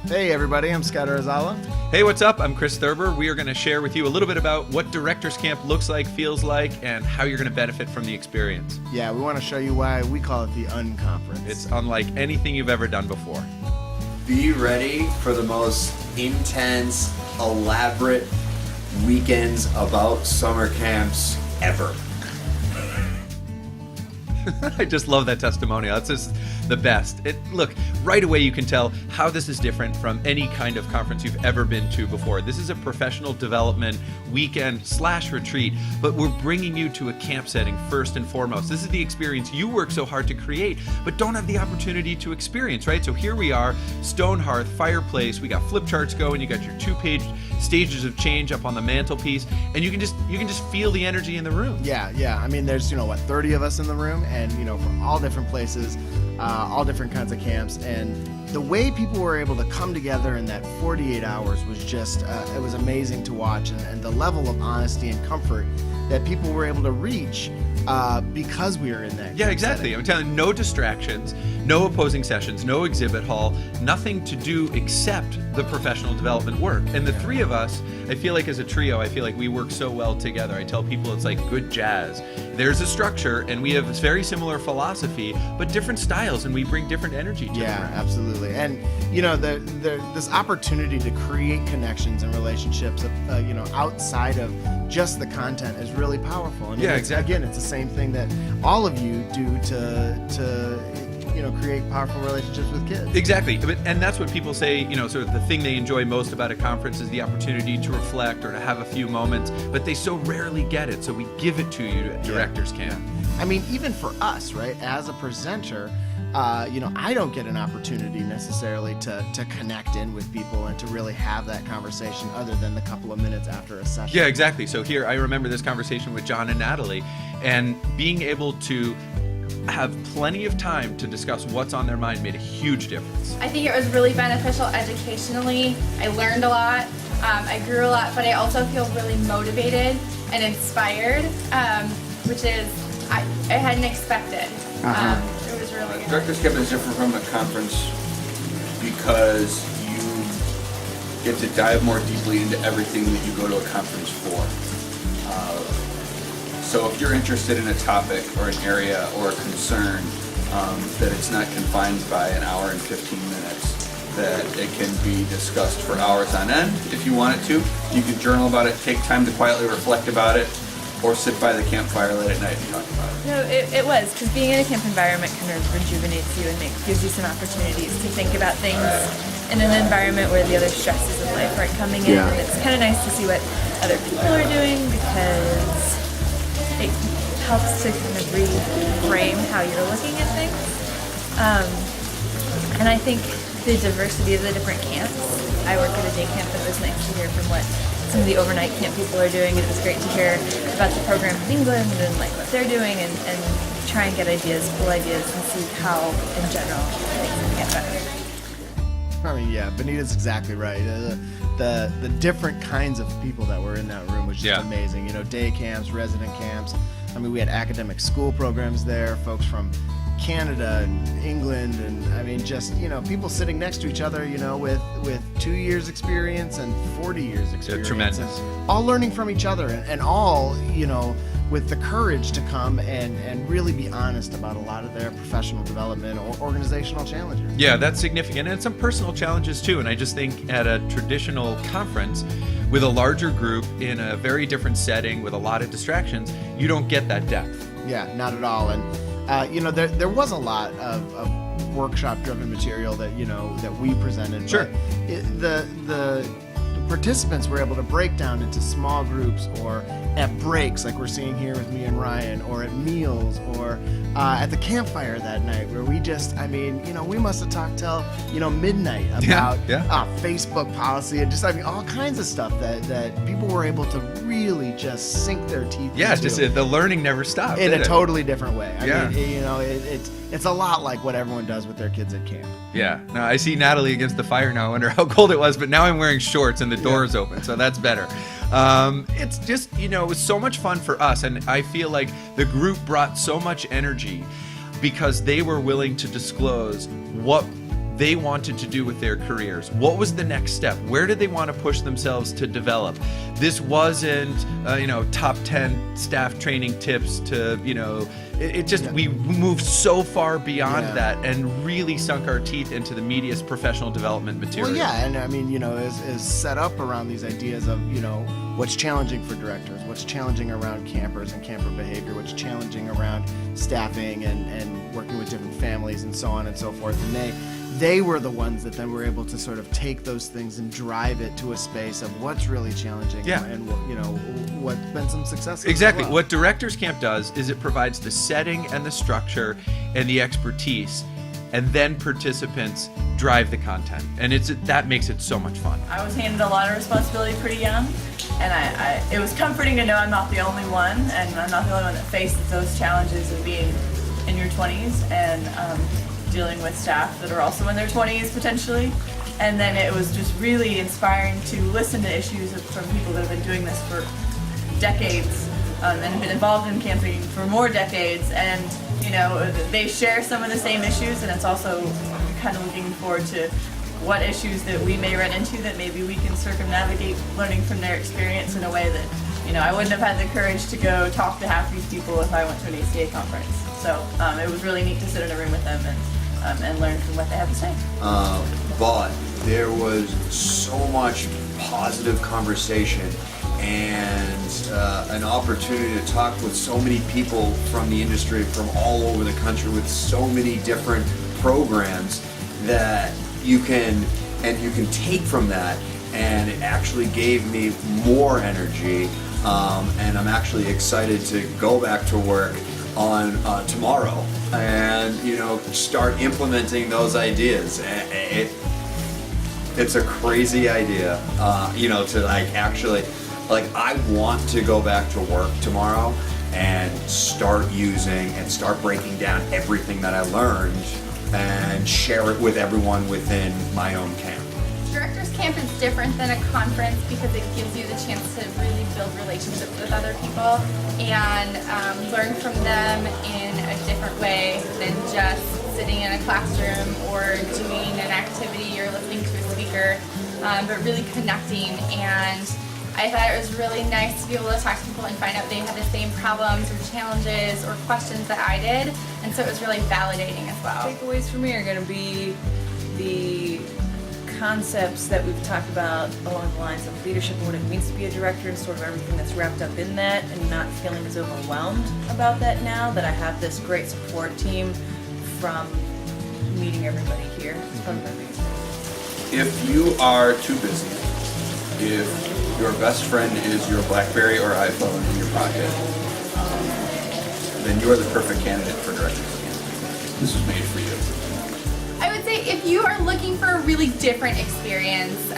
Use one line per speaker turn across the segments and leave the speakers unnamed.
Hey everybody, I'm Scott Arzala.
Hey, what's up? I'm Chris Thurber. We are going to share with you a little bit about what Directors Camp looks like, feels like, and how you're going to benefit from the experience.
Yeah, we want to show you why we call it the Unconference.
It's unlike anything you've ever done before.
Be ready for the most intense, elaborate weekends about summer camps ever.
I just love that testimonial. That's just the best. Look, right away you can tell how this is different from any kind of conference you've ever been to before. This is a professional development weekend/retreat, but we're bringing you to a camp setting first and foremost. This is the experience you work so hard to create, but don't have the opportunity to experience, right? So here we are, stone hearth, fireplace, we got flip charts going, you got your 2-page stages of change up on the mantelpiece, and you can just feel the energy in the room.
Yeah. I mean, there's 30 of us in the room, and from all different places, all different kinds of camps, and the way people were able to come together in that 48 hours was just it was amazing to watch, and the level of honesty and comfort that people were able to reach because we were in that.
Yeah, exactly.
Setting.
I'm telling you, no distractions, no opposing sessions, no exhibit hall, nothing to do except the professional development work. And the three of us, I feel like as a trio, I feel like we work so well together. I tell people it's like good jazz. There's a structure, and we have a very similar philosophy, but different styles, and we bring different energy to it.
Yeah, absolutely. And this opportunity to create connections and relationships, outside of just the content is really powerful. I mean,
exactly.
Again, it's the same thing that all of you do to create powerful relationships with kids.
Exactly. And that's what people say, sort of the thing they enjoy most about a conference is the opportunity to reflect or to have a few moments, but they so rarely get it. So we give it to you at Directors Camp.
I mean, even for us, right, as a presenter, I don't get an opportunity necessarily to connect in with people and to really have that conversation other than the couple of minutes after a session.
Yeah, exactly. So here, I remember this conversation with John and Natalie, and being able to have plenty of time to discuss what's on their mind made a huge difference.
I think it was really beneficial educationally. I learned a lot. I grew a lot, but I also feel really motivated and inspired, which is I hadn't expected. It was really good.
Directors Camp is different from a conference because you get to dive more deeply into everything that you go to a conference for. So if you're interested in a topic or an area or a concern, that it's not confined by an hour and 15 minutes, that it can be discussed for hours on end if you want it to. You can journal about it, take time to quietly reflect about it, or sit by the campfire late at night and talk about it.
No, it was, because being in a camp environment kind of rejuvenates you and gives you some opportunities to think about things in an environment where the other stresses of life aren't coming in.
Yeah.
And it's kind of nice to see what other people are doing, because it helps to kind of reframe how you're looking at things. And I think the diversity of the different camps. I work at a day camp, and it was nice to hear from what some of the overnight camp people are doing. It was great to hear about the program in England and like what they're doing, and try and get cool ideas, and see how, in general, things can get better.
I mean, yeah, Benita's exactly right. The different kinds of people that were in that room was just amazing. Day camps, resident camps. I mean, we had academic school programs there, folks from Canada and England, and I mean, just people sitting next to each other, with 2 years experience and 40 years experience.
Tremendous.
And all learning from each other, and all with the courage to come and really be honest about a lot of their professional development or organizational challenges.
Yeah, that's significant, and some personal challenges too. And I just think at a traditional conference with a larger group in a very different setting with a lot of distractions, you don't get that depth.
Yeah, not at all. And there was a lot of workshop-driven material that we presented.
Sure.
But the participants were able to break down into small groups, or at breaks like we're seeing here with me and Ryan, or at meals, or at the campfire that night, where we we must have talked till midnight about Facebook policy and just all kinds of stuff that people were able to really just sink their teeth into.
Yeah, just the learning never stopped
in a totally different way. I
Yeah.
it's a lot like what everyone does with their kids at camp.
Yeah. Now I see Natalie against the fire now. I wonder how cold it was, but now I'm wearing shorts and the door is open, so that's better. It's just, it was so much fun for us, and I feel like the group brought so much energy because they were willing to disclose what they wanted to do with their careers. What was the next step? Where did they want to push themselves to develop? This wasn't, top 10 staff training tips to, it just, we moved so far beyond that and really sunk our teeth into the media's professional development material.
Well, yeah, and I mean, is set up around these ideas of, what's challenging for directors, what's challenging around campers and camper behavior, what's challenging around staffing and working with different families and so on and so forth. And they were the ones that then were able to sort of take those things and drive it to a space of what's really challenging and what's been some success.
Exactly. What Directors Camp does is it provides the setting and the structure and the expertise, and then participants drive the content, and that makes it so much fun.
I was handed a lot of responsibility pretty young, and it was comforting to know I'm not the only one, and I'm not the only one that faced those challenges of being in your 20s and dealing with staff that are also in their 20s potentially. And then it was just really inspiring to listen to issues from people that have been doing this for decades and have been involved in camping for more decades, and they share some of the same issues, and it's also kind of looking forward to what issues that we may run into that maybe we can circumnavigate, learning from their experience in a way that I wouldn't have had the courage to go talk to half these people if I went to an ACA conference. So it was really neat to sit in a room with them and learn from what they have to say.
But there was so much positive conversation and an opportunity to talk with so many people from the industry from all over the country with so many different programs that you can take from that, and it actually gave me more energy, and I'm actually excited to go back to work on tomorrow and start implementing those ideas. It's a crazy idea, to I want to go back to work tomorrow and start using and start breaking down everything that I learned and share it with everyone within my own camp.
Directors Camp is different than a conference because it gives you the chance to really build relationships with other people and learn from them in a different way than just sitting in a classroom or doing an activity or listening to a speaker, but really connecting. And I thought it was really nice to be able to talk to people and find out they had the same problems or challenges or questions that I did, and so it was really validating as well.
Takeaways for me are going to be the concepts that we've talked about along the lines of leadership and what it means to be a director and sort of everything that's wrapped up in that, and not feeling as overwhelmed about that now that I have this great support team from meeting everybody here. It's probably my biggest thing.
If you are too busy, if your best friend is your BlackBerry or iPhone in your pocket, then you are the perfect candidate for Directors Camp. This was made for you.
I would say if you are looking for a really different experience,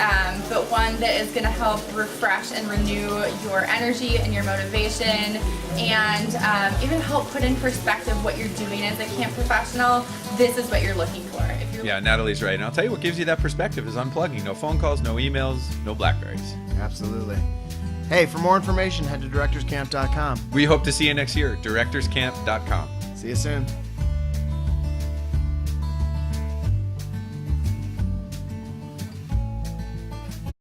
but one that is going to help refresh and renew your energy and your motivation, and even help put in perspective what you're doing as a camp professional, this is what you're looking for.
Yeah, Natalie's right. And I'll tell you what gives you that perspective is unplugging. No phone calls, no emails, no BlackBerries.
Absolutely. Hey, for more information, head to directorscamp.com.
We hope to see you next year. Directorscamp.com.
See you soon.